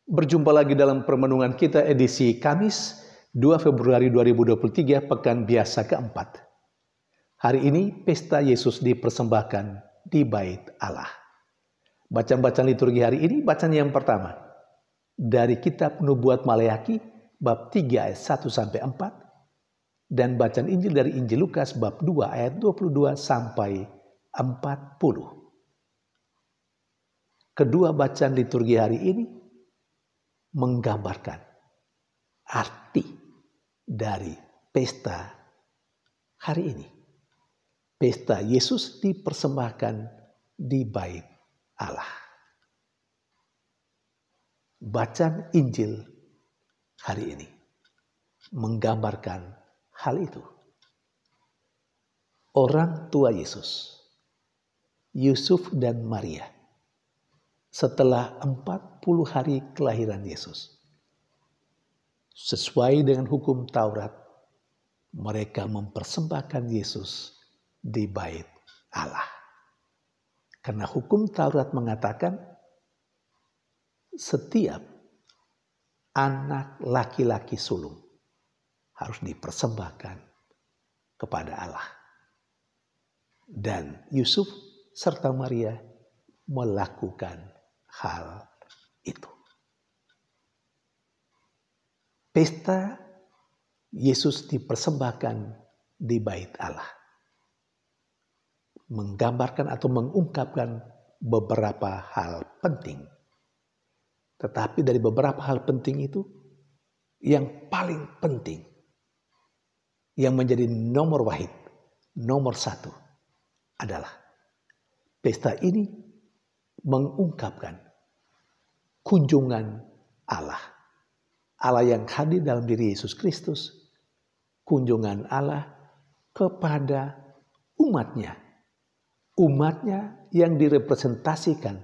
Berjumpa lagi dalam permenungan kita edisi Kamis 2 Februari 2023 pekan biasa keempat. Hari ini pesta Yesus dipersembahkan di Bait Allah. Bacaan-bacaan liturgi hari ini, bacaan yang pertama dari kitab Nubuat Maleakhi bab 3 ayat 1 sampai 4 dan bacaan Injil dari Injil Lukas bab 2 ayat 22 sampai 40. Kedua bacaan liturgi hari ini menggambarkan arti dari pesta hari ini. Pesta Yesus dipersembahkan di Bait Allah. Bacaan Injil hari ini menggambarkan hal itu. Orang tua Yesus, Yusuf dan Maria, setelah 40 hari kelahiran Yesus, sesuai dengan hukum Taurat, mereka mempersembahkan Yesus di Bait Allah. Karena hukum Taurat mengatakan setiap anak laki-laki sulung harus dipersembahkan kepada Allah. Dan Yusuf serta Maria melakukan hal itu. Pesta Yesus dipersembahkan di Bait Allah menggambarkan atau mengungkapkan beberapa hal penting. Tetapi dari beberapa hal penting itu, yang paling penting, yang menjadi nomor wahid, nomor satu adalah pesta ini mengungkapkan kunjungan Allah. Allah yang hadir dalam diri Yesus Kristus. Kunjungan Allah kepada umatnya. Umatnya yang direpresentasikan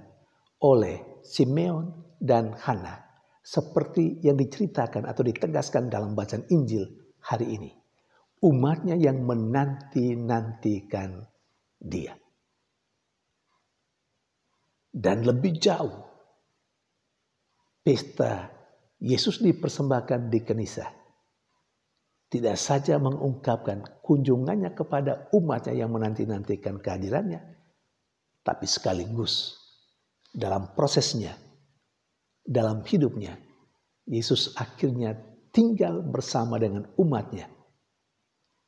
oleh Simeon dan Hana. Seperti yang diceritakan atau ditegaskan dalam bacaan Injil hari ini. Umatnya yang menanti-nantikan Dia. Dan lebih jauh, pesta Yesus dipersembahkan di Kenisa tidak saja mengungkapkan kunjungannya kepada umatnya yang menanti-nantikan kehadirannya, tapi sekaligus dalam prosesnya, dalam hidupnya, Yesus akhirnya tinggal bersama dengan umatnya,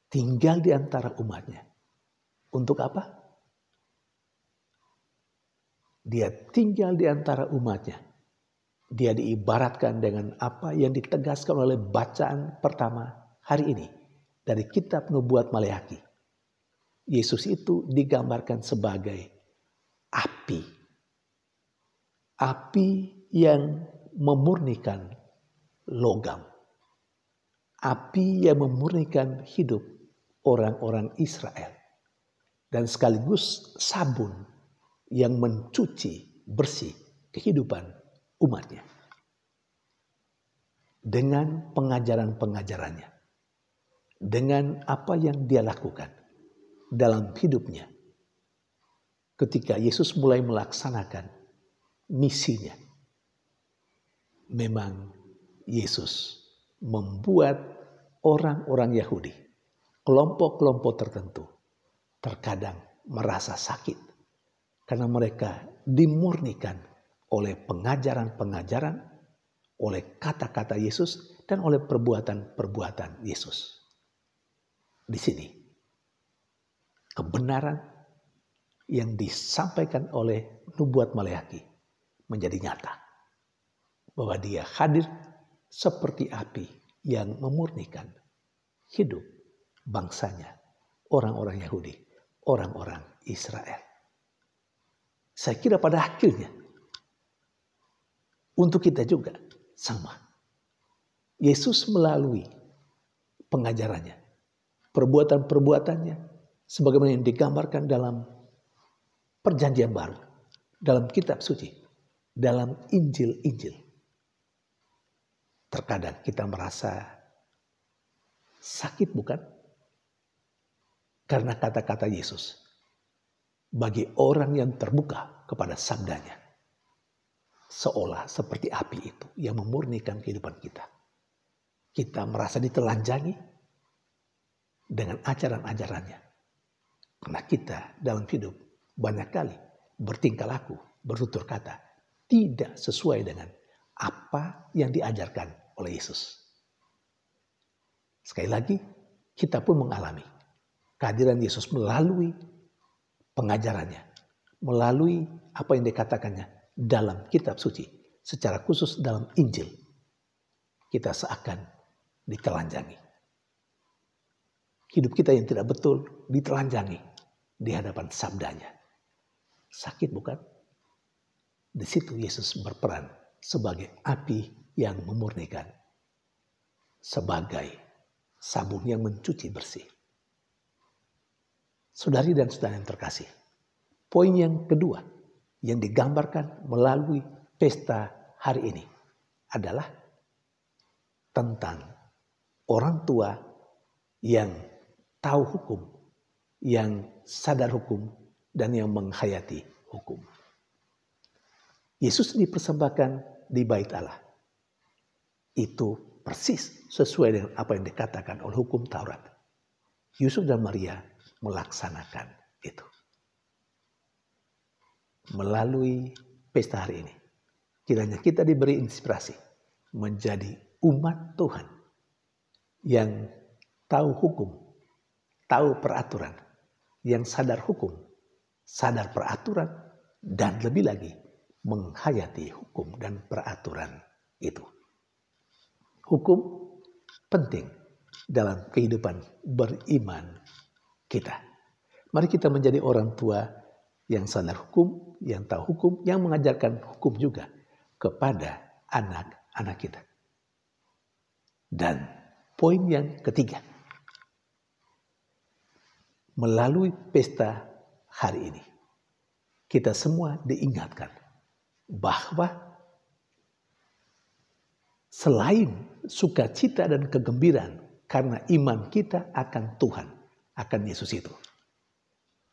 tinggal di antara umatnya. Untuk apa? Dia tinggal di antara umatnya. Dia diibaratkan dengan apa yang ditegaskan oleh bacaan pertama hari ini dari kitab Nubuat Maleakhi. Yesus itu digambarkan sebagai api. Api yang memurnikan logam. Api yang memurnikan hidup orang-orang Israel. Dan sekaligus sabun yang mencuci bersih kehidupan umatnya. Dengan pengajaran-pengajarannya. Dengan apa yang dia lakukan dalam hidupnya. Ketika Yesus mulai melaksanakan misinya. Memang Yesus membuat orang-orang Yahudi, kelompok-kelompok tertentu, terkadang merasa sakit. Karena mereka dimurnikan oleh pengajaran-pengajaran, oleh kata-kata Yesus, dan oleh perbuatan-perbuatan Yesus. Di sini, kebenaran yang disampaikan oleh Nubuat Maleakhi menjadi nyata. Bahwa Dia hadir seperti api yang memurnikan hidup bangsanya, orang-orang Yahudi, orang-orang Israel. Saya kira pada akhirnya untuk kita juga sama. Yesus melalui pengajarannya, perbuatan-perbuatannya sebagaimana yang digambarkan dalam Perjanjian Baru, dalam kitab suci, dalam Injil-Injil. Terkadang kita merasa sakit, bukan? Karena kata-kata Yesus bagi orang yang terbuka kepada sabdanya. seolah seperti api itu yang memurnikan kehidupan kita. Kita merasa ditelanjangi dengan ajaran-ajarannya. Karena kita dalam hidup banyak kali bertingkah laku, bertutur kata, tidak sesuai dengan apa yang diajarkan oleh Yesus. Sekali lagi, kita pun mengalami kehadiran Yesus melalui pengajarannya, melalui apa yang dikatakannya dalam kitab suci, secara khusus dalam Injil. Kita seakan ditelanjangi. Hidup kita yang tidak betul ditelanjangi di hadapan sabdanya. Sakit bukan? Di situ Yesus berperan sebagai api yang memurnikan, sebagai sabun yang mencuci bersih. Saudari dan saudara yang terkasih, poin yang kedua yang digambarkan melalui pesta hari ini adalah tentang orang tua yang tahu hukum, yang sadar hukum, dan yang menghayati hukum. Yesus dipersembahkan di bait Allah. Itu persis sesuai dengan apa yang dikatakan oleh hukum Taurat. Yusuf dan Maria melaksanakan itu. Melalui pesta hari ini, kiranya kita diberi inspirasi menjadi umat Tuhan yang tahu hukum, tahu peraturan, yang sadar hukum, sadar peraturan, dan lebih lagi menghayati hukum dan peraturan itu. Hukum penting dalam kehidupan beriman kita. Mari kita menjadi orang tua yang sadar hukum, yang tahu hukum, yang mengajarkan hukum juga kepada anak-anak kita. Dan poin yang ketiga, melalui pesta hari ini, kita semua diingatkan bahwa selain sukacita dan kegembiraan karena iman kita akan Tuhan, akan Yesus itu,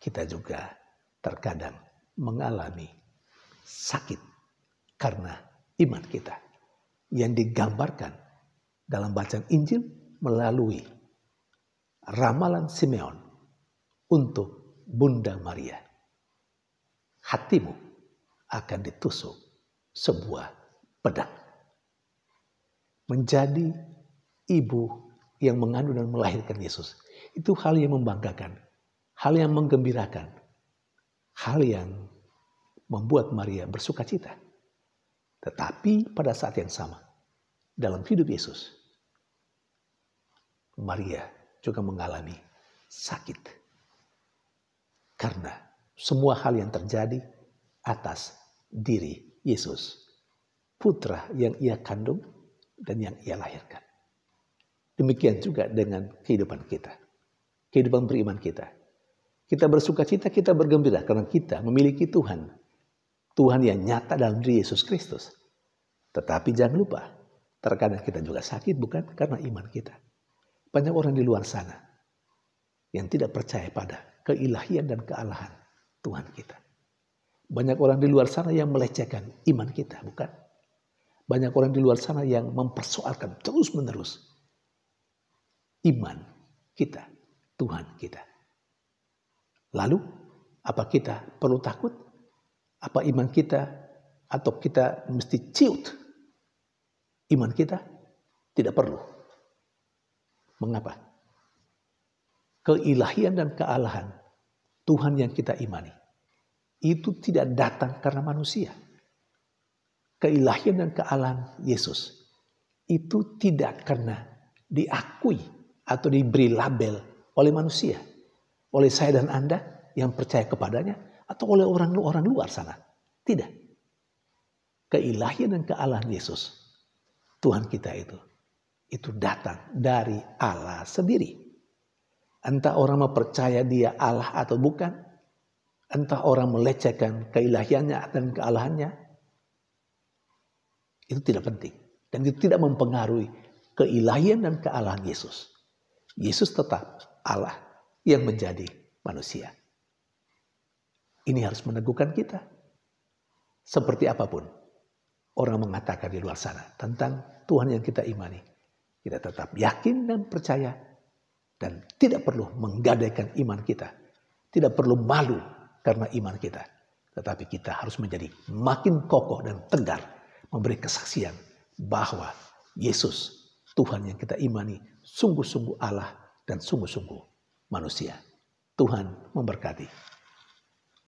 kita juga terkadang mengalami sakit karena iman kita yang digambarkan dalam bacaan Injil melalui ramalan Simeon untuk Bunda Maria. Hatimu akan ditusuk sebuah pedang. Menjadi ibu yang mengandung dan melahirkan Yesus, itu hal yang membanggakan, hal yang menggembirakan, hal yang membuat Maria bersuka cita. Tetapi pada saat yang sama, dalam hidup Yesus, Maria juga mengalami sakit. Karena semua hal yang terjadi atas diri Yesus, putra yang ia kandung dan yang ia lahirkan. Demikian juga dengan kehidupan kita, kehidupan beriman kita. Kita bersuka cita, kita bergembira karena kita memiliki Tuhan. Tuhan yang nyata dalam diri Yesus Kristus. Tetapi jangan lupa, terkadang kita juga sakit bukan karena iman kita. Banyak orang di luar sana yang tidak percaya pada keilahian dan kealahan Tuhan kita. Banyak orang di luar sana yang melecehkan iman kita, bukan? Banyak orang di luar sana yang mempersoalkan terus-menerus iman kita, Tuhan kita. Lalu, apa kita perlu takut? Apa iman kita atau kita mesti ciut iman kita? Tidak perlu. Mengapa? Keilahian dan kealahan Tuhan yang kita imani itu tidak datang karena manusia. Keilahian dan kealahan Yesus itu tidak karena diakui atau diberi label oleh manusia, oleh saya dan Anda yang percaya kepadanya, atau oleh orang luar sana. Tidak. Keilahian dan kealahan Yesus, Tuhan kita itu datang dari Allah sendiri. Entah orang mempercaya dia Allah atau bukan, entah orang melecehkan keilahiannya dan kealahannya, itu tidak penting. Dan itu tidak mempengaruhi keilahian dan kealahan Yesus. Yesus tetap Allah yang menjadi manusia. Ini harus meneguhkan kita. Seperti apapun orang mengatakan di luar sana tentang Tuhan yang kita imani. Kita tetap yakin dan percaya dan tidak perlu menggadaikan iman kita. Tidak perlu malu karena iman kita. Tetapi kita harus menjadi makin kokoh dan tegar memberi kesaksian bahwa Yesus, Tuhan yang kita imani, sungguh-sungguh Allah dan sungguh-sungguh manusia. Tuhan memberkati.